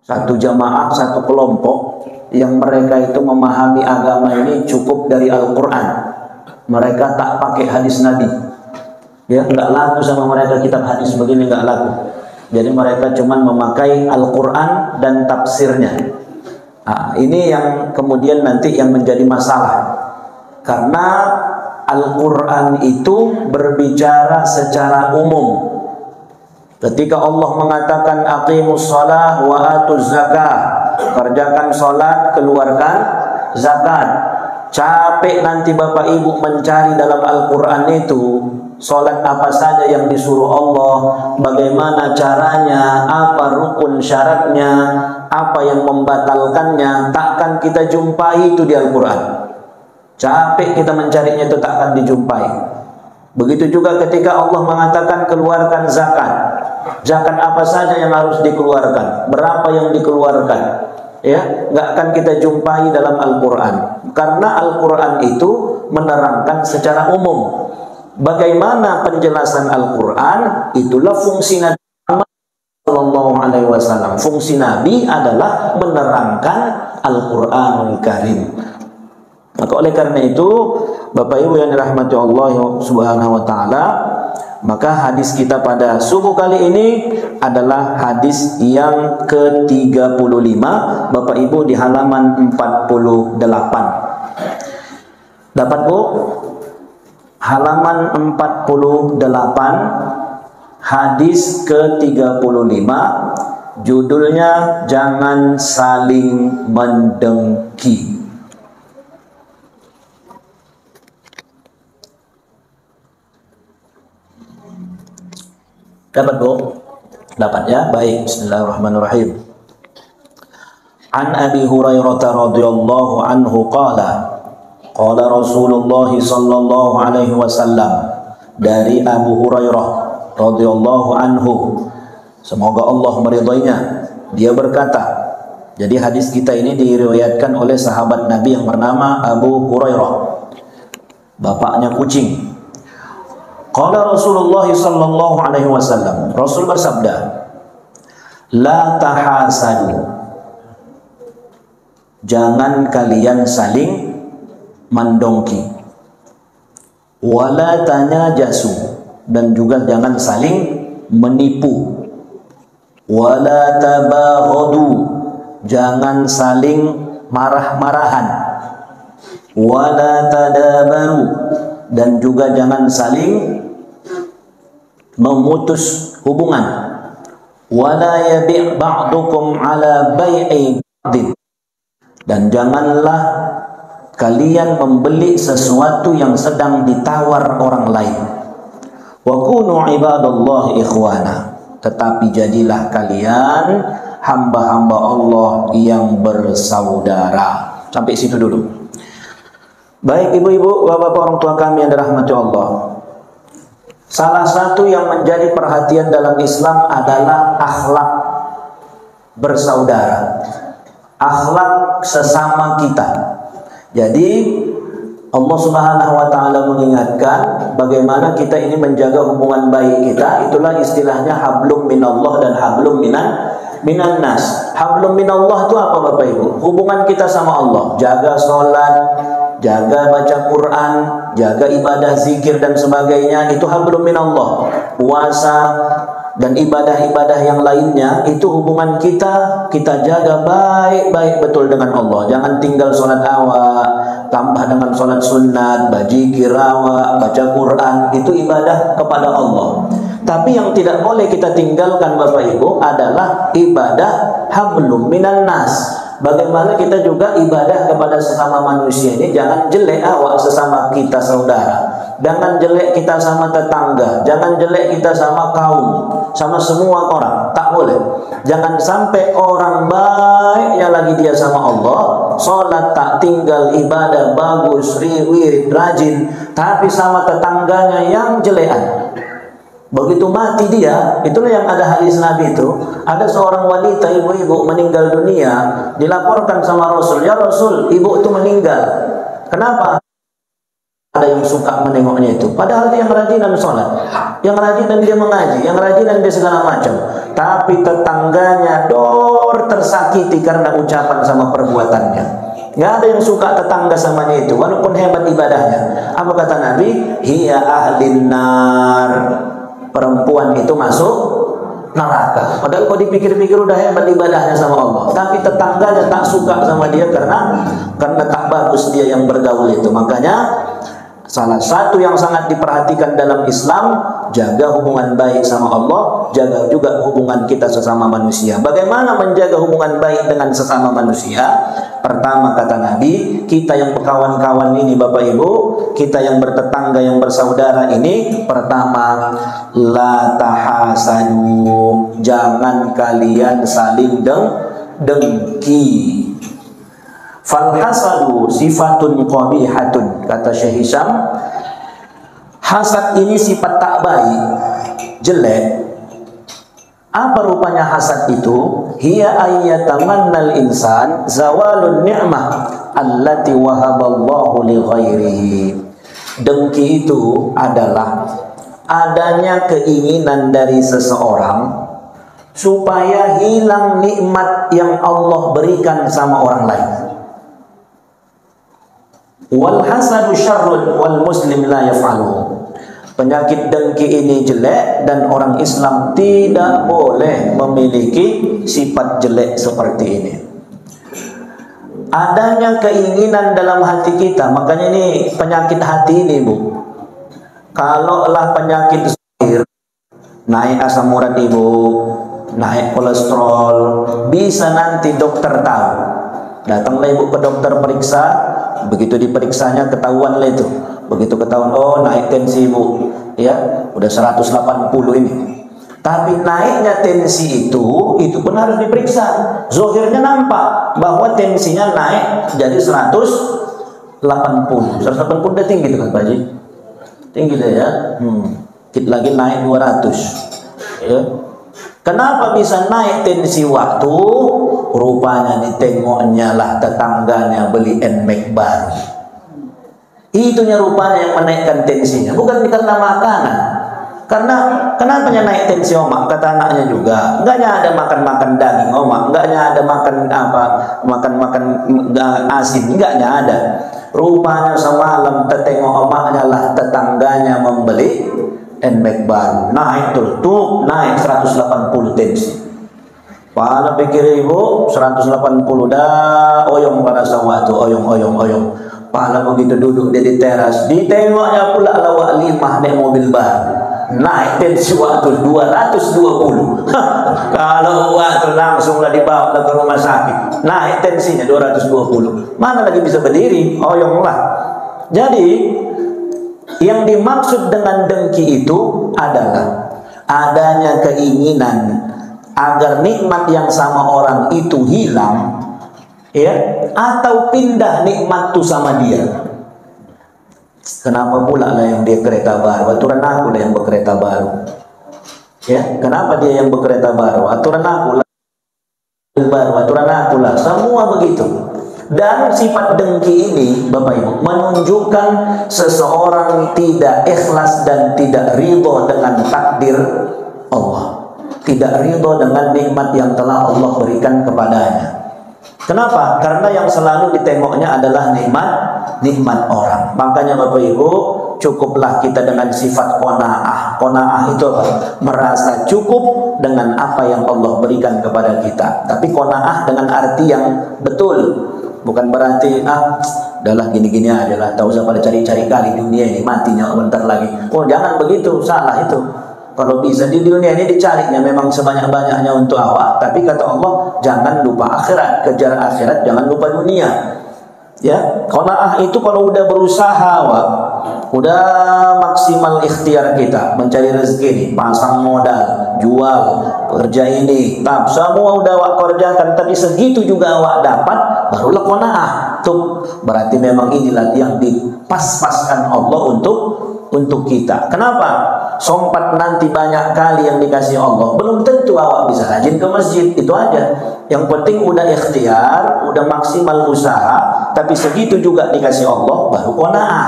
satu jamaah, satu kelompok yang mereka itu memahami agama ini cukup dari Al-Quran. Mereka tak pakai hadis Nabi. Ya, nggak laku sama mereka kitab hadis begini, nggak laku. Jadi mereka cuma memakai Al-Quran dan tafsirnya. Nah, ini yang kemudian nanti yang menjadi masalah. Karena Al-Quran itu berbicara secara umum. Ketika Allah mengatakan aqimus shalah wa atuz zakah, kerjakan salat, keluarkan zakat. Capek nanti Bapak Ibu mencari dalam Al-Quran itu salat apa saja yang disuruh Allah, bagaimana caranya, apa rukun syaratnya, apa yang membatalkannya, takkan kita jumpai itu di Al-Quran. Capek kita mencarinya, itu takkan dijumpai. Begitu juga ketika Allah mengatakan keluarkan zakat. Zakat apa saja yang harus dikeluarkan, berapa yang dikeluarkan, ya, nggak akan kita jumpai dalam Al-Quran. Karena Al-Quran itu menerangkan secara umum. Bagaimana penjelasan Al-Quran, itulah fungsi Nabi Sallallahu Alaihi Wasallam. Fungsi Nabi adalah menerangkan Al-Quranul Karim. Maka oleh karena itu, Bapak Ibu yang dirahmati Allah Subhanahu Wa Taala, maka hadis kita pada subuh kali ini adalah hadis yang ke-35, Bapak Ibu, di halaman 48. Dapat Bu? Halaman 48, hadis ke-35, judulnya jangan saling mendengki. Dapat Bu? Dapat ya? Baik, bismillahirrahmanirrahim. An Abi Hurairah radhiyallahu anhu qala Rasulullah sallallahu alaihi wasallam, dari Abu Hurairah radhiyallahu anhu, semoga Allah meridainya, dia berkata. Jadi hadis kita ini diriwayatkan oleh sahabat Nabi yang bernama Abu Hurairah, bapaknya kucing. Qala Rasulullah sallallahu alaihi wasallam, Rasul bersabda, la tahasadu, jangan kalian saling mendongki, wala tanajasu, dan juga jangan saling menipu, wala tabaghadu, jangan saling marah-marahan, wala tadabaru, dan juga jangan saling memutus hubungan, wala yabi' ba'dukum ala bai'i ba'din, dan janganlah kalian membeli sesuatu yang sedang ditawar orang lain. Wa kunu ibadallahi ikhwana, tetapi jadilah kalian hamba-hamba Allah yang bersaudara. Sampai situ dulu. Baik ibu-ibu, bapak-bapak, orang tua kami yang dirahmati Allah, salah satu yang menjadi perhatian dalam Islam adalah akhlak bersaudara, akhlak sesama kita. Jadi Allah Subhanahu wa taala mengingatkan bagaimana kita ini menjaga hubungan baik kita. Itulah istilahnya hablum minallah dan hablum minan nas. Hablum minallah itu apa Bapak Ibu? Hubungan kita sama Allah, jaga sholat, jaga baca Quran, jaga ibadah zikir dan sebagainya, itu hablum minallah. Puasa dan ibadah-ibadah yang lainnya, itu hubungan kita jaga baik-baik betul dengan Allah. Jangan tinggal sholat awal, tambah dengan sholat sunat, bajikir awal, baca Quran, itu ibadah kepada Allah. Tapi yang tidak boleh kita tinggalkan Bapak Ibu adalah ibadah hablum minan nas. Bagaimana kita juga ibadah kepada sesama manusia ini, jangan jelek awak sesama kita saudara, jangan jelek kita sama tetangga, jangan jelek kita sama kaum, sama semua orang, tak boleh. Jangan sampai orang baiknya lagi dia sama Allah, sholat tak tinggal, ibadah bagus, wirid rajin, tapi sama tetangganya yang jelekan. Begitu mati dia, itulah yang ada hadis Nabi itu. Ada seorang wanita ibu-ibu meninggal dunia, dilaporkan sama Rasul, ya Rasul, ibu itu meninggal. Kenapa? ada yang suka menengoknya itu. Padahal dia yang rajinan sholat, yang rajinan dia mengaji, yang rajinan dia segala macam. Tapi tetangganya tersakiti karena ucapan sama perbuatannya. Nggak ada yang suka tetangga samanya itu, walaupun hebat ibadahnya. Apa kata Nabi? Hiya ahlin nar. Perempuan itu masuk neraka. Padahal kalau dipikir-pikir udah hebat ibadahnya sama Allah, tapi tetangganya tak suka sama dia karena tak bagus dia yang bergaul itu. Makanya salah satu yang sangat diperhatikan dalam Islam, jaga hubungan baik sama Allah, jaga juga hubungan kita sesama manusia. Bagaimana menjaga hubungan baik dengan sesama manusia? Pertama kata Nabi, kita yang berkawan-kawan ini Bapak Ibu, kita yang bertetangga, yang bersaudara ini, pertama, la tahasadu, jangan kalian saling dengki. Falhasadu sifatun qabihatun, kata Syekh Hisham, hasad ini sifat tak baik, jelek. Apa rupanya hasad itu? Hiya ayyatamannal insan zawalun ni'mah allati wahaballahu li ghairihi. Dengki itu adalah adanya keinginan dari seseorang supaya hilang nikmat yang Allah berikan sama orang lain. Wal hasadu syarrun wal muslim la yaf'aluhu. Penyakit dengki ini jelek dan orang Islam tidak boleh memiliki sifat jelek seperti ini. Adanya keinginan dalam hati kita, makanya ini penyakit hati ini, Bu. Kalaulah penyakit zahir, naik asam urat Ibu, naik kolesterol, bisa nanti dokter tahu. Datanglah Ibu ke dokter periksa, begitu diperiksanya ketahuan lah itu. Begitu ketahuan, oh naik tensi Ibu, ya udah 180 ini. Tapi naiknya tensi itu pun harus diperiksa. Zohirnya nampak bahwa tensinya naik jadi 180. 180 udah tinggi tuh kan Pak Haji? Tinggi deh ya. Dikit lagi naik 200. Ya. Kenapa bisa naik tensi waktu? Rupanya ditengoknya lah tetangganya beli NMAX baru. Itunya rupanya yang menaikkan tensinya, bukan karena makanan. Karena kenapa naik tensi omak? Kata anaknya juga, enggaknya ada makan daging omak, enggaknya ada makan asin, enggaknya ada. Rupanya semalam tetengok omaknya lah tetangganya membeli NMAX baru, naik tuh naik 180 tensi. Pada pikir Ibu 180 dah oyong pada sawah tuh, oyong. Pala begitu duduk dia di teras, ditengoknya pula lawak 5 naik mobil baru, naik tensi waktu 220. Kalau waktu langsunglah dibawa ke rumah sakit, naik tensinya 220. Mana lagi bisa berdiri? Oyong lah. Jadi yang dimaksud dengan dengki itu adalah adanya keinginan agar nikmat yang sama orang itu hilang, ya, atau pindah nikmat itu sama dia. Kenapa pula lah yang dia kereta baru? Aturan aku lah yang berkereta baru. Ya, kenapa dia yang berkereta baru? Aturan aku lah baru, aturan aku lah. Semua begitu. Dan sifat dengki ini, Bapak Ibu, menunjukkan seseorang tidak ikhlas dan tidak ridho dengan takdir Allah, tidak ridho dengan nikmat yang telah Allah berikan kepadanya. Kenapa? Karena yang selalu ditengoknya adalah nikmat orang. Makanya Bapak Ibu, cukuplah kita dengan sifat qanaah. Qanaah itu apa? Merasa cukup dengan apa yang Allah berikan kepada kita. Tapi qanaah dengan arti yang betul. Bukan berarti udahlah gini-gini aja lah, tak usah pada cari-cari kali dunia ini, matinya bentar lagi. Oh, jangan begitu, salah itu. Kalau bisa di dunia ini dicarinya memang sebanyak-banyaknya untuk awak, tapi kata Allah jangan lupa akhirat, kejar akhirat, jangan lupa dunia. Ya, qanaah itu kalau udah berusaha awak, udah maksimal ikhtiar kita mencari rezeki ini, pasang modal, jual, kerja ini, semua udah awak kerjakan, tapi segitu juga awak dapat, barulah qanaah. Tuh berarti memang inilah yang dipas-paskan Allah untuk kita. Kenapa? sompat nanti banyak kali yang dikasih Allah, belum tentu awak bisa rajin ke masjid. Itu aja. Yang penting udah ikhtiar, udah maksimal usaha, tapi segitu juga dikasih Allah, baru qanaah.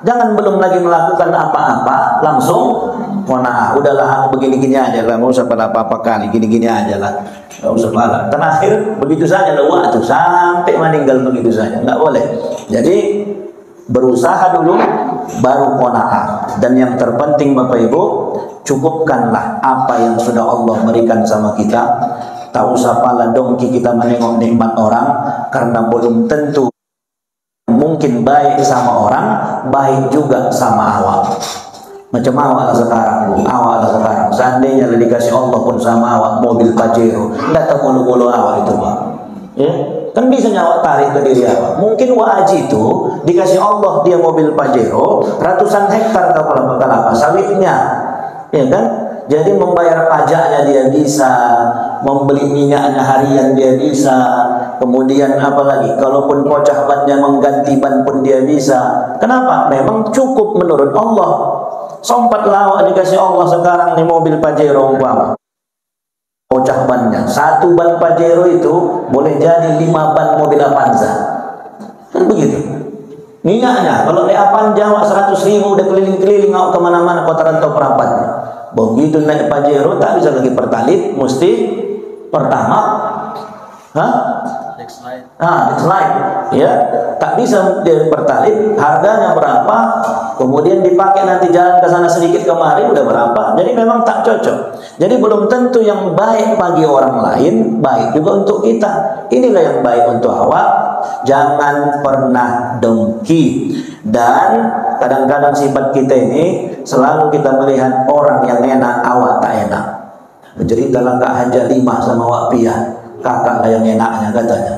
Jangan belum lagi melakukan apa-apa langsung qanaah. Udahlah begini-gini aja lah, nggak usah pada apa-apa kali, gini-gini aja lah, nggak usah pada. Terakhir begitu saja lah waktu sampai meninggal begitu saja, nggak boleh. Jadi berusaha dulu baru qanaah. Dan yang terpenting Bapak Ibu, cukupkanlah apa yang sudah Allah berikan sama kita. Tak usah pala dongki kita menengok nikmat orang, karena belum tentu mungkin baik sama orang, baik juga sama awak. Macam awak sekarang, seandainya dikasih Allah pun sama awak mobil Pajero, nggak tahu bolu-bolu awak itu Pak. Ya, kan bisa nyawa tarik ke diri awak. Mungkin Haji itu dikasih Allah dia mobil Pajero, ratusan hektar kelapa sawitnya, ya kan? Jadi membayar pajaknya dia bisa, membeli minyaknya harian dia bisa, kemudian apalagi kalaupun pocah bannya mengganti ban pun dia bisa. Kenapa? Memang cukup menurut Allah. Sompat lawak dikasih Allah sekarang nih mobil Pajero umpama. Pocah bannya, satu ban Pajero itu boleh jadi 5 ban mobil Avanza. Kan begitu. Minyaknya, kalau di Avanza 100.000 udah keliling-keliling kemana-mana kota rantau perapatnya. Begitu naik Pajero tak bisa lagi pertalit, mesti pertama, next slide, ya, tak bisa dia pertalit, harganya berapa, kemudian dipakai nanti jalan ke sana sedikit kemari udah berapa. Jadi memang tak cocok. Jadi belum tentu yang baik bagi orang lain baik juga untuk kita. Inilah yang baik untuk awak. Jangan pernah dengki. Dan kadang-kadang sifat kita ini selalu kita melihat orang yang enak, awak tak enak. Berceritalah Kak Haja 5 sama Wak Pia, kakak lah yang enaknya katanya.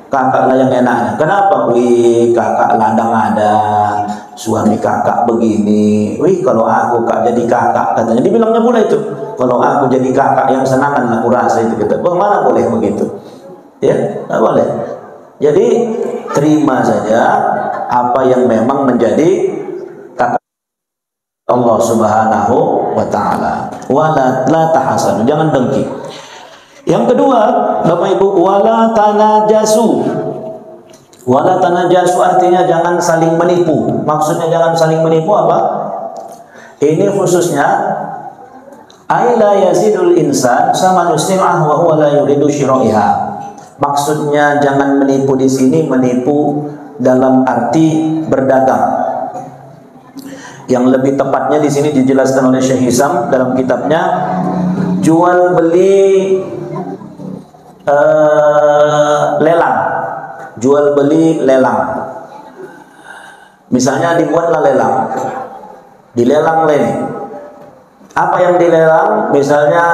Kakak lah yang enaknya. Kenapa? Wih, kakak ladang ada, suami kakak begini. Wih, kalau aku Kak jadi kakak katanya. Dibilangnya pula itu. Kalau aku jadi kakak yang senangan aku rasa itu kita. Bagaimana boleh begitu? Ya, tak boleh. Jadi terima saja apa yang memang menjadi kata Allah Subhanahu wa taala. Wala tahasadu, jangan dengki. Yang kedua, Bapak Ibu, wala tanajasu. Wala tanajasu artinya jangan saling menipu. Maksudnya jangan saling menipu apa? Ini khususnya aila yazidul insan sama nuslimah wa huwa la yuridu syira'iha. Maksudnya jangan menipu di sini, menipu dalam arti berdagang. Yang lebih tepatnya di sini dijelaskan oleh Syekh Hisam dalam kitabnya jual beli lelang. Jual beli lelang. Misalnya dibuatlah lelang. Dilelang leni. Apa yang dilelang? Misalnya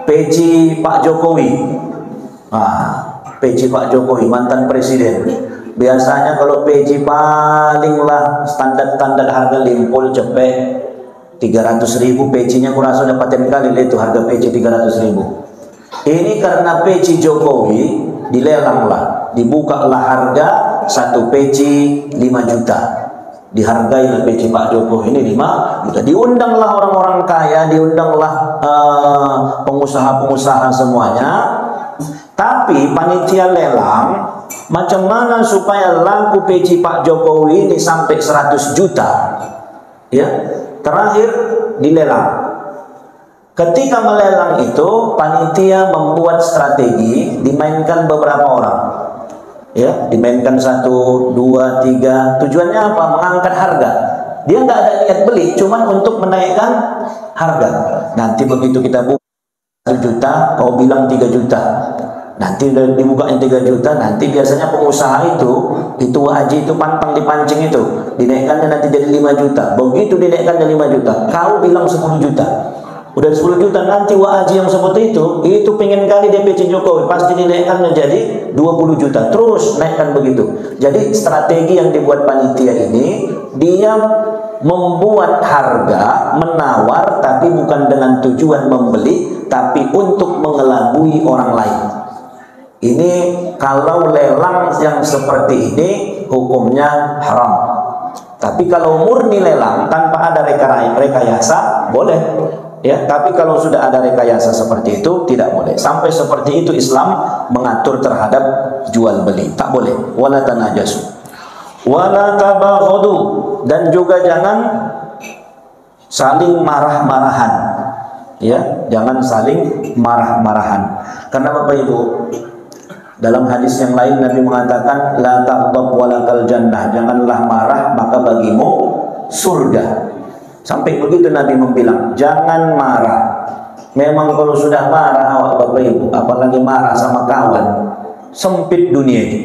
peci Pak Jokowi. Peci Pak Jokowi, mantan presiden. Biasanya kalau peci palinglah standar harga limpul cepet 300.000 pecinya kurasa dapatin kali itu harga peci 300.000. Ini karena peci Jokowi dilelang lah, dibukalah harga satu peci 5 juta. Dihargai peci Pak Jokowi ini 5 juta. Diundanglah orang-orang kaya, diundanglah pengusaha-pengusaha semuanya. Tapi panitia lelang macam mana supaya laku peci Pak Jokowi ini sampai 100 juta? Ya, terakhir dilelang. Ketika melelang itu, panitia membuat strategi, dimainkan beberapa orang. Ya, dimainkan 1, 2, 3. Tujuannya apa? Mengangkat harga. Dia nggak ada niat beli, cuman untuk menaikkan harga. Nanti begitu kita buka 1 juta, kau bilang 3 juta. Nanti udah dibukanya 3 juta, nanti biasanya pengusaha itu Haji itu pantang dipancing itu, dinaikkannya nanti jadi 5 juta. Begitu dinaikkannya 5 juta, kau bilang 10 juta. Udah 10 juta, nanti Haji yang seperti itu pengen kali DPC Jokowi, pasti dinaikkannya jadi 20 juta. Terus naikkan begitu. Jadi strategi yang dibuat panitia ini, dia membuat harga, menawar, tapi bukan dengan tujuan membeli, tapi untuk mengelabui orang lain. Ini kalau lelang yang seperti ini hukumnya haram. Tapi kalau murni lelang tanpa ada rekayasa, boleh. Ya, tapi kalau sudah ada rekayasa seperti itu tidak boleh. Sampai seperti itu Islam mengatur terhadap jual beli, tak boleh. Wala tanajasu, wala tabaghadu, dan juga jangan saling marah-marahan. Ya, jangan saling marah-marahan. Karena Bapak Ibu, dalam hadis yang lain Nabi mengatakan la taghdab walakal jannah, janganlah marah maka bagimu surga. Sampai begitu Nabi membilang, jangan marah. Memang kalau sudah marah awak Bapak Ibu, apalagi marah sama kawan, sempit dunia ini.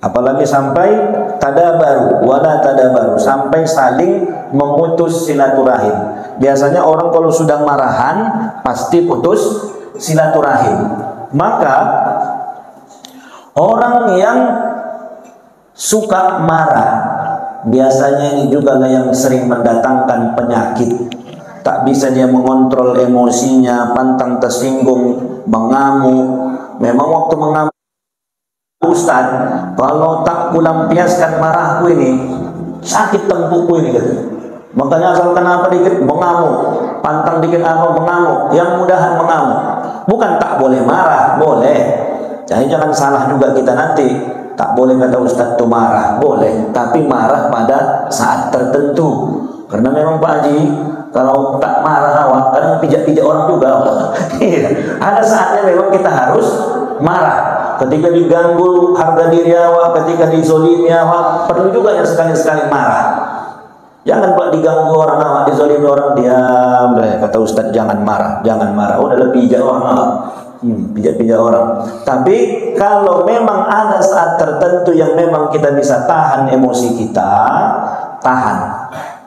Apalagi sampai tadabaru, wala tadabaru, sampai saling memutus silaturahim. Biasanya orang kalau sudah marahan pasti putus silaturahim. Maka orang yang suka marah biasanya ini juga yang sering mendatangkan penyakit. Tak bisa dia mengontrol emosinya, pantang tersinggung, mengamuk. Memang waktu mengamuk, Ustaz, kalau tak kulampiaskan marahku ini, sakit tengkukku ini gitu. Makanya asalkan apa dikit mengamuk, pantang dikit apa mengamuk, yang mudahan mengamuk. Bukan tak boleh marah, boleh. Jadi jangan salah juga kita nanti. Tak boleh kata Ustaz itu marah, boleh, tapi marah pada saat tertentu. Karena memang Pak Haji, kalau tak marah awak, kadang pijak-pijak orang juga. Ada saatnya memang kita harus marah. Ketika diganggu harga diri awak, ketika dizolimi awak, perlu juga yang sekali-sekali marah. Jangan Pak diganggu orang awak, dizolimi orang, diam. Kata Ustaz jangan marah, jangan marah. Oh, udah pijak orang awak. Pijak-pijak orang. Tapi kalau memang ada saat tertentu yang memang kita bisa tahan emosi kita, tahan.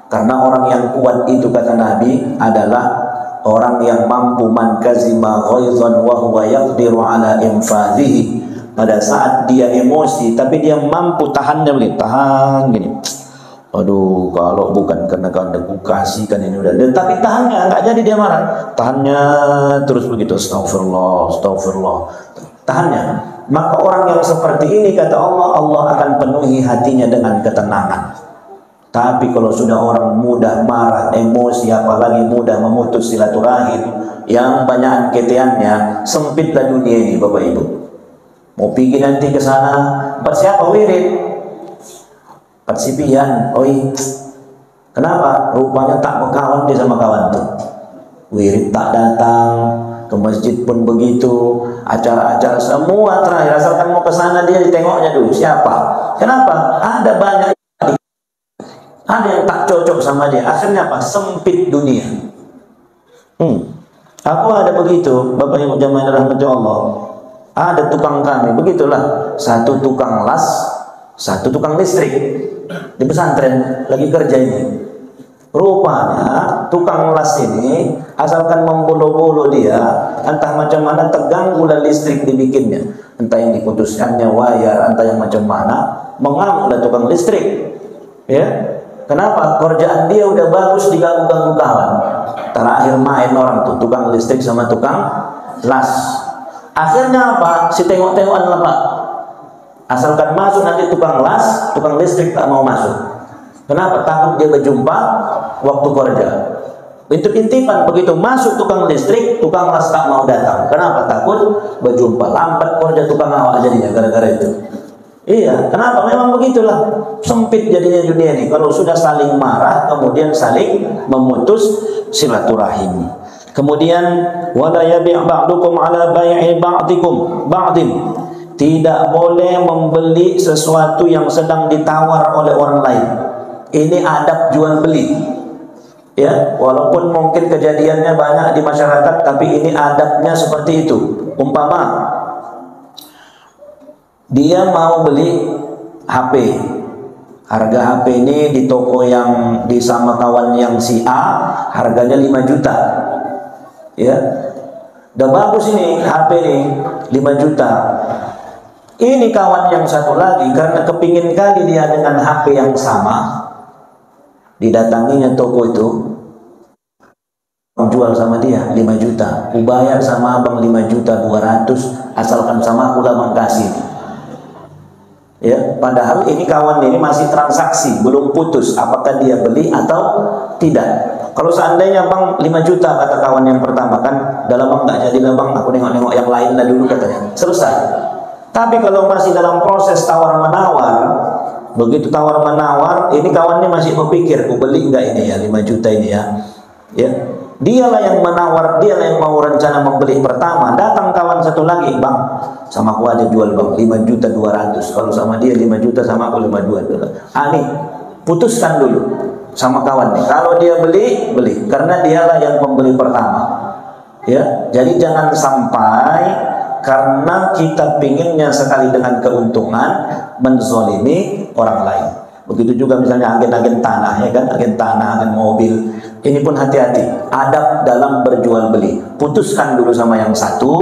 Karena orang yang kuat itu kata Nabi adalah orang yang mampu man kazima ghaizan wa huwa yaqdiru ala infadhihi. Pada saat dia emosi tapi dia mampu tahannya begini, tahan gini. Aduh, kalau bukan karena aku kasihkan ini udah. Tapi tahannya, enggak jadi dia marah. Tahannya terus begitu, astagfirullah, astagfirullah. Tahannya. Maka orang yang seperti ini kata Allah, Allah akan penuhi hatinya dengan ketenangan. Tapi kalau sudah orang mudah marah, emosi, apalagi mudah memutus silaturahim, yang banyak keteannya, sempitlah dunia ini Bapak Ibu. Mau pergi nanti ke sana, siapa wirid? Persipian, oi, kenapa? Rupanya tak berkawan dia sama kawan tuh. Wirid tak datang, ke masjid pun begitu, acara-acara semua terakhir. Asalkan mau ke sana dia ditengoknya dulu. Siapa? Kenapa? Ada banyak, ada yang tak cocok sama dia. Akhirnya apa? Sempit dunia. Aku ada begitu, Bapak Ibu jamaah rahmati Allah. Ada tukang kami, begitulah. Satu tukang las, satu tukang listrik. Di pesantren lagi kerja ini. Rupanya tukang las ini asalkan membolo-bolo dia, entah macam mana terganggu lah listrik dibikinnya. Entah yang diputuskannya wayar, entah yang macam mana, mengamuklah tukang listrik. Ya. Kenapa? Kerjaan dia udah bagus diganggu-ganggu kawan. Terakhir main orang tuh tukang listrik sama tukang las. Akhirnya apa? Si tengok-tengokan lah Pak. Asalkan masuk nanti tukang las, tukang listrik tak mau masuk. Kenapa? Takut dia berjumpa waktu kerja. Intip-intipan begitu masuk tukang listrik, tukang las tak mau datang. Kenapa? Takut berjumpa. Lambat kerja tukang awak jadinya gara-gara itu. Iya, kenapa? Memang begitulah. Sempit jadinya dunia ini. Kalau sudah saling marah, kemudian saling memutus silaturahim. Kemudian wala yabi' ba'dukum ala bai'i ba'dikum ba'din. Tidak boleh membeli sesuatu yang sedang ditawar oleh orang lain. Ini adab jual beli. Ya, walaupun mungkin kejadiannya banyak di masyarakat, tapi ini adabnya seperti itu. Umpama dia mau beli HP. Harga HP ini di toko yang di sama kawan yang si A, harganya 5 juta. Ya. Udah bagus ini HP ini 5 juta. Ini kawan yang satu lagi karena kepingin kali dia dengan HP yang sama, didatanginya toko itu, jual sama dia 5 juta, aku bayar sama abang 5 juta 200, asalkan sama aku lah mengkasih. Ya, padahal ini kawan ini masih transaksi, belum putus apakah dia beli atau tidak. Kalau seandainya bang 5 juta kata kawan yang pertama, kan dalam bang nggak jadi lah bang, aku nengok-nengok yang lain lah dulu katanya. Selesai. Tapi kalau masih dalam proses tawar menawar, begitu tawar menawar, ini kawannya masih berpikir, aku beli nggak ini ya 5 juta ini ya. Ya, dialah yang menawar, dialah yang mau rencana membeli pertama. Datang kawan satu lagi, bang, sama aku aja jual bang 5 juta 200. Kalau sama dia 5 juta, sama aku 5 juta. Nih, putuskan dulu sama kawan nih. Kalau dia beli, beli, karena dialah yang pembeli pertama. Ya, jadi jangan sampai karena kita pinginnya sekali dengan keuntungan menzolimi orang lain. Begitu juga misalnya agen-agen tanah, ya kan, agen tanah, agen mobil. Ini pun hati-hati, adab dalam berjual beli. Putuskan dulu sama yang satu.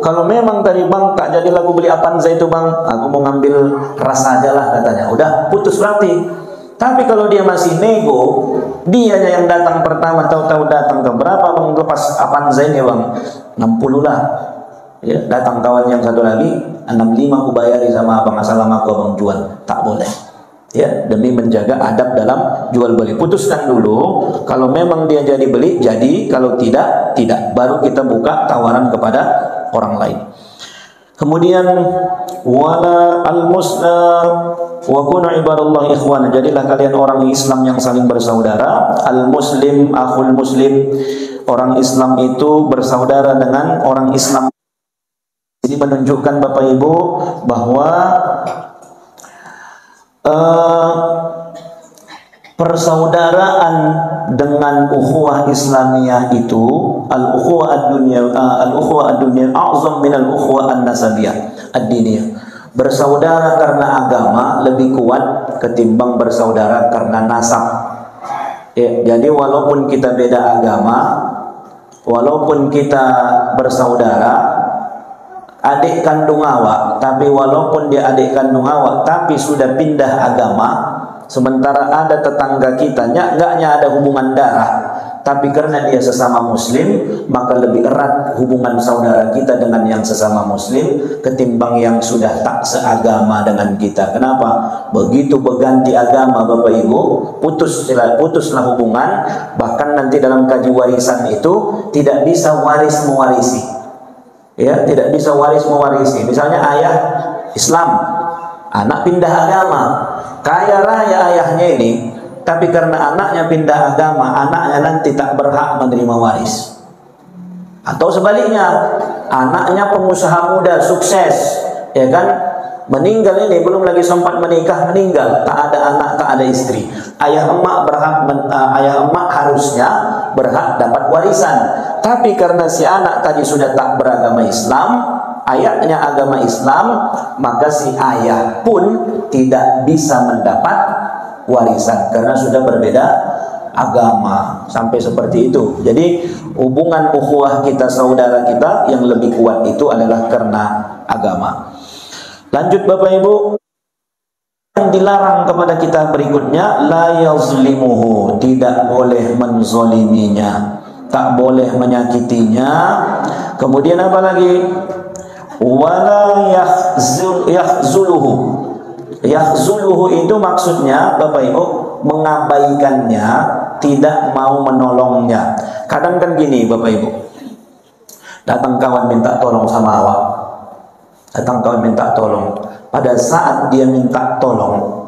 Kalau memang tadi bang tak jadi lagu beli Avanza itu bang, aku mau ngambil ras aja lah katanya. Udah putus berarti. Tapi kalau dia masih nego, dianya yang datang pertama, tahu-tahu datang ke berapa bang lepas Avanza ini bang, 60 lah. Ya, datang kawan yang satu lagi, 65 aku bayari sama abang, asal lama aku abang jual. Tak boleh. Ya, demi menjaga adab dalam jual beli. Putuskan dulu, kalau memang dia jadi beli, jadi, kalau tidak, tidak. Baru kita buka tawaran kepada orang lain. Kemudian wala al-musna wa kunu ibadallah ikhwana. Jadilah kalian orang Islam yang saling bersaudara. Al-muslim akhul muslim. Orang Islam itu bersaudara dengan orang Islam. Ini menunjukkan Bapak Ibu bahwa persaudaraan dengan ukhuwah Islamiyah itu al-ukhuwah ad-dunya a'zam min al-ukhuwah an-nasabiyah ad-diniyah. Bersaudara karena agama lebih kuat ketimbang bersaudara karena nasab. Ya, jadi walaupun kita beda agama, walaupun kita bersaudara adik kandung awak, tapi walaupun dia adik kandung awak tapi sudah pindah agama, sementara ada tetangga kita enggaknya ada hubungan darah, tapi karena dia sesama muslim, maka lebih erat hubungan saudara kita dengan yang sesama muslim ketimbang yang sudah tak seagama dengan kita. Kenapa? Begitu berganti agama Bapak Ibu, putuslah hubungan. Bahkan nanti dalam kaji warisan itu tidak bisa waris mewarisi. Ya, tidak bisa waris mewarisi. Misalnya ayah Islam, anak pindah agama, kaya raya ayahnya ini, tapi karena anaknya pindah agama, anaknya nanti tak berhak menerima waris. Atau sebaliknya, anaknya pengusaha muda sukses, ya kan, meninggal ini belum lagi sempat menikah, meninggal, tak ada anak, tak ada istri. Ayah emak harusnya berhak dapat warisan. Tapi karena si anak tadi sudah tak beragama Islam, ayahnya agama Islam, maka si ayah pun tidak bisa mendapat warisan karena sudah berbeda agama. Sampai seperti itu. Jadi hubungan ukhuwah kita, saudara kita yang lebih kuat itu adalah karena agama. Lanjut Bapak Ibu, yang dilarang kepada kita berikutnya, la yazlimuhu, tidak boleh menzoliminya, tak boleh menyakitinya. Kemudian apa lagi? Wala yahzuluhu. Yahzuluhu itu maksudnya Bapak Ibu mengabaikannya, tidak mau menolongnya. Kadang kan gini Bapak Ibu, datang kawan minta tolong sama awak, datang kawan minta tolong. Pada saat dia minta tolong,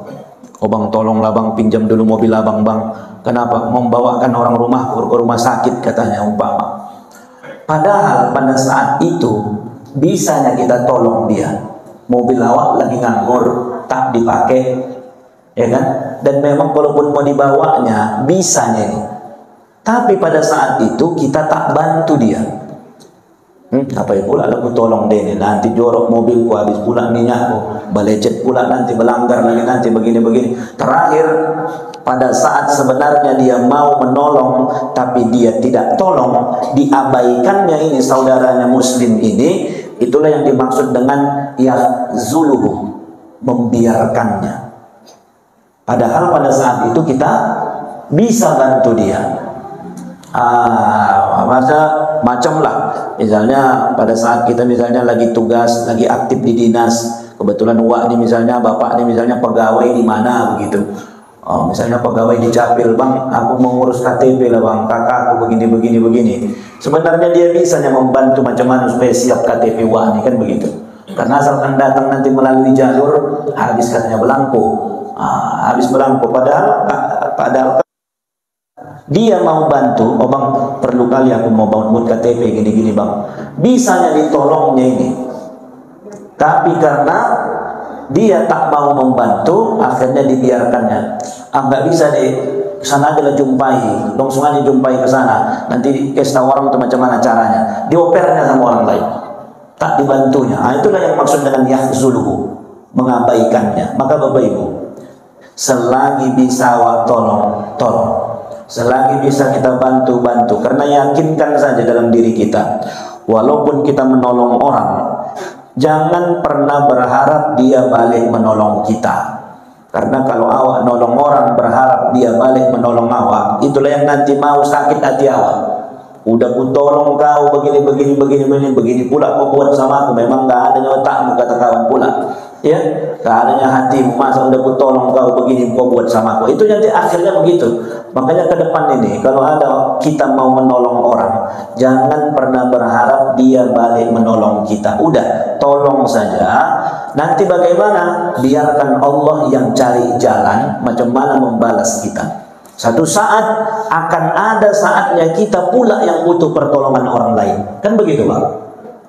oh bang tolonglah bang, pinjam dulu mobil abang bang. Kenapa? Membawakan orang rumah ke rumah sakit katanya umpama. Padahal pada saat itu bisanya kita tolong dia. Mobil awak lagi nganggur, tak dipakai, ya kan? Dan memang walaupun mau dibawanya, bisanya ini. Tapi pada saat itu kita tak bantu dia. Apa ya pula aku tolong deh nih, nanti jorok mobilku, habis pula minyakku, balecet pula nanti, melanggar lagi nanti begini-begini. Terakhir pada saat sebenarnya dia mau menolong tapi dia tidak tolong, diabaikannya ini saudaranya muslim ini, itulah yang dimaksud dengan yahzuluhu, membiarkannya. Padahal pada saat itu kita bisa bantu dia. Macam lah, misalnya pada saat kita misalnya lagi tugas, lagi aktif di dinas, kebetulan wak ini misalnya, bapak ini misalnya pegawai di mana begitu, Oh, misalnya pegawai di Capil, bang, aku mau ngurus KTP lah bang, kakakku begini. Sebenarnya dia bisanya membantu macam mana supaya siap KTP wani, kan begitu. Karena asalkan datang nanti melalui jalur, habis katanya belangko. Habis belangko, padahal dia mau bantu, oh bang, perlu kali aku mau buat KTP gini bang. Bisanya ditolongnya ini. Tapi karena dia tak mau membantu, akhirnya dibiarkannya. Nggak bisa deh, kesana aja lah jumpai, langsung aja jumpai ke sana. Nanti kasih tahu orang itu macam mana caranya. Diopernya sama orang lain, tak dibantunya. Itulah yang maksud dengan yahzuluhu, mengabaikannya. Maka Bapak Ibu, selagi bisa tolong. Selagi bisa kita bantu. Karena yakinkan saja dalam diri kita, walaupun kita menolong orang, jangan pernah berharap dia balik menolong kita. Karena kalau awak nolong orang berharap dia balik menolong awak, itulah yang nanti mau sakit hati awak. Udah ku tolong kau begini pula kau buat sama aku. Memang gak adanya otakmu, kata kawan pula. Ya, gak adanya hatimu, masa udah ku tolong kau begini kau buat sama aku. Itu nanti akhirnya begitu. Makanya ke depan ini, kalau ada kita mau menolong orang, jangan pernah berharap dia balik menolong kita. Udah, tolong saja. Nanti bagaimana? Biarkan Allah yang cari jalan macam mana membalas kita. Satu saat akan ada saatnya kita pula yang butuh pertolongan orang lain. Kan begitu Pak?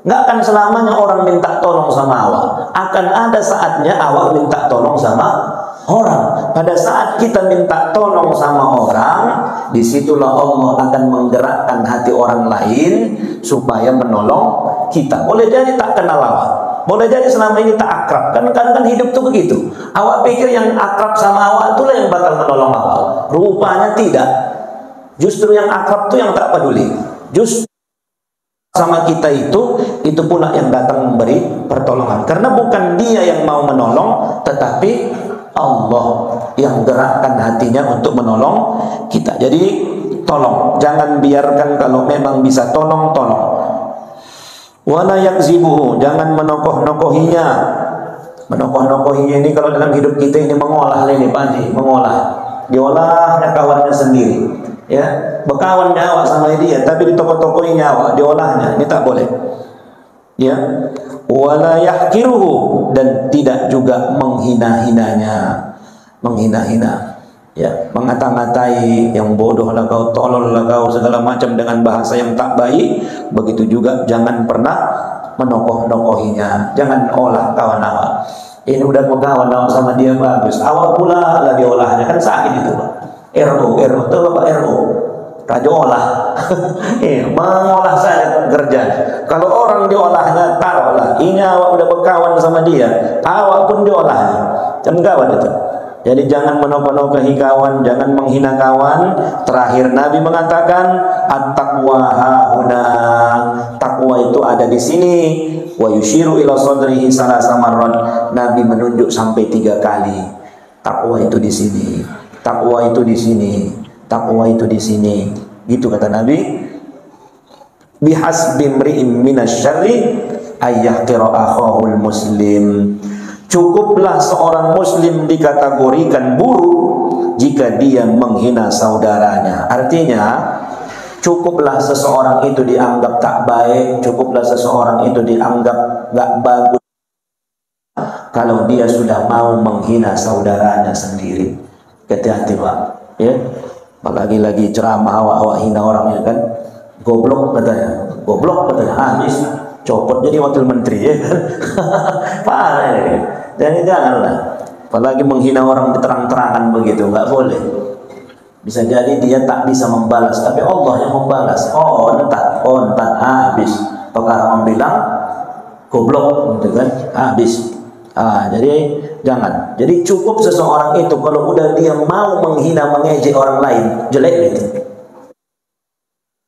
Nggak akan selamanya orang minta tolong sama awak. Akan ada saatnya awak minta tolong sama orang. Pada saat kita minta tolong sama orang, disitulah Allah akan menggerakkan hati orang lain supaya menolong kita. Boleh jadi tak kenal awak, boleh jadi selama ini tak akrab. Kan hidup tuh begitu. Awak pikir yang akrab sama awak itulah yang bakal menolong awak. Rupanya tidak. Justru yang akrab tuh yang tak peduli. Justru sama kita itu pula yang datang memberi pertolongan. Karena bukan dia yang mau menolong, tetapi Allah yang gerakkan hatinya untuk menolong kita. Jadi tolong, jangan biarkan kalau memang bisa tolong. Wala yakzibuhu, jangan menokoh-nokohinya. Menokoh-nokohinya ini kalau dalam hidup kita ini mengolah ini Pak Haji, diolahnya kawannya sendiri. Ya, berkawan awak sama dia, tapi ditokok-tokohin awak, diolahnya. Ini tak boleh. Ya, wala yahkiruhu, dan tidak juga menghina-hinanya. Ya, mengata-ngatai yang bodoh lah kau, tolol lah kau, segala macam dengan bahasa yang tak baik. Begitu juga jangan pernah menokoh-nokohinya. Jangan olah kawan awak. Ini udah berkawan awak sama dia bagus, awak pula lah diolahnya, kan sakit itu Pak. RO itu Bapak RO, raja olah. Mengolah saja kerja. Kalau orang diolahnya, taruhlah ini awak udah berkawan sama dia, awak pun diolahnya, jangan kawan itu. Jadi jangan menokoh-nokohi kawan, jangan menghina kawan. Terakhir Nabi mengatakan at-taqwa hahuna, takwa itu ada di sini. Wa yushiru ila sadrihi salasa marrat, Nabi menunjuk sampai 3 kali. Takwa itu di sini, takwa itu di sini, takwa itu di sini. Gitu kata Nabi. Bihasbi imri'in minasyarri ayyahqira akhahul muslim. Cukuplah seorang muslim dikategorikan buruk jika dia menghina saudaranya. Artinya, cukuplah seseorang itu dianggap tak baik, cukuplah seseorang itu dianggap gak bagus kalau dia sudah mau menghina saudaranya sendiri. Hati-hati Pak, ya. Apalagi lagi ceramah awak hina orangnya kan, goblok katanya, habis copot jadi wakil menteri, ya kan. Parah ya. Jadi janganlah, apalagi menghina orang diterang-terangan begitu, nggak boleh. Bisa jadi dia tak bisa membalas, tapi Allah yang membalas. Ontat, habis. Perkara orang bilang goblok, gitu kan, habis. Jadi jangan. Jadi cukup seseorang itu kalau udah dia mau menghina, mengejek orang lain, jelek gitu.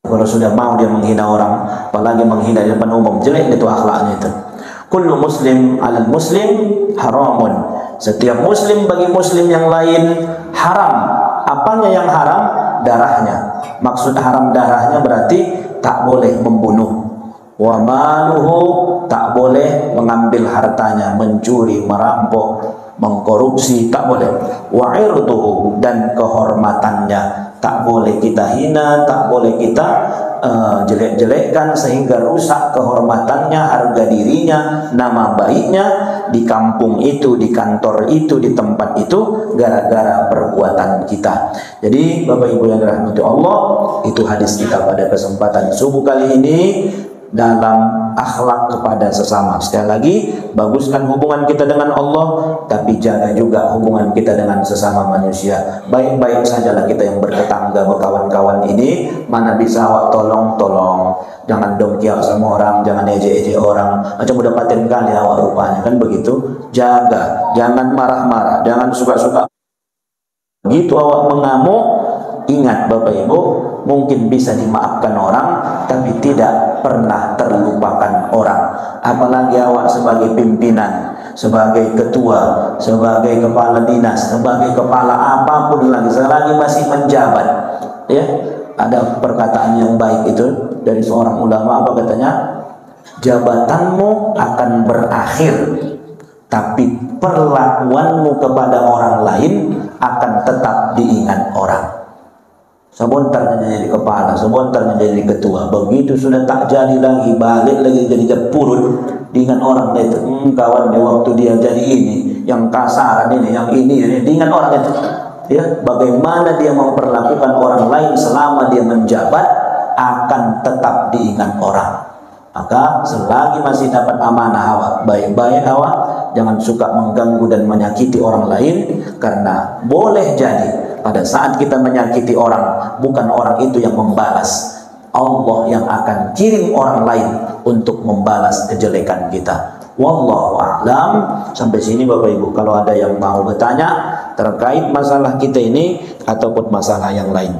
Kalau sudah mau dia menghina orang, apalagi menghina di depan umum, jelek itu akhlaknya itu. Kullu muslim alal muslim haramun. Setiap muslim bagi muslim yang lain haram. Apanya yang haram? Darahnya. Maksud haram darahnya berarti tak boleh membunuh. Wa maluhu, tak boleh mengambil hartanya, mencuri, merampok. mengkorupsi tak boleh. Wa irduhu, dan kehormatannya tak boleh kita hina, tak boleh kita jelek-jelekkan sehingga rusak kehormatannya, harga dirinya, nama baiknya di kampung itu, di kantor itu, di tempat itu, gara-gara perbuatan kita. Jadi Bapak Ibu yang dirahmati Allah, itu hadis kita pada kesempatan subuh kali ini dalam akhlak kepada sesama. Sekali lagi, baguskan hubungan kita dengan Allah, tapi jaga juga hubungan kita dengan sesama manusia. Baik-baik sajalah kita yang bertetangga, berkawan-kawan ini. Mana bisa awak tolong-tolong, jangan dongkiak sama orang, jangan ejek-ejek orang, macam udah paten kali awak rupanya, kan begitu. Jaga, jangan marah-marah, jangan suka-suka. Begitu awak mengamuk, ingat Bapak Ibu, mungkin bisa dimaafkan orang, tapi tidak pernah terlupakan orang. Apalagi awak sebagai pimpinan, sebagai ketua, sebagai kepala dinas, sebagai kepala apapun lagi, selagi masih menjabat, ya. Ada perkataan yang baik itu dari seorang ulama, apa katanya? Jabatanmu akan berakhir, tapi perlakuanmu kepada orang lain akan tetap diingat orang. Sebentarnya jadi kepala, sebentarnya jadi ketua, begitu sudah tak jadi lagi, balik lagi jadi jepurut, diingat orang itu. Kawan dia waktu dia jadi ini, yang kasaran ini, yang ini, diingat orang itu. Ya, bagaimana dia memperlakukan orang lain selama dia menjabat akan tetap diingat orang. Maka selagi masih dapat amanah awak, baik-baik awak, jangan suka mengganggu dan menyakiti orang lain, karena boleh jadi pada saat kita menyakiti orang, bukan orang itu yang membalas, Allah yang akan kirim orang lain untuk membalas kejelekan kita. Wallahu a'lam. Sampai sini Bapak Ibu. Kalau ada yang mau bertanya terkait masalah kita ini ataupun masalah yang lain.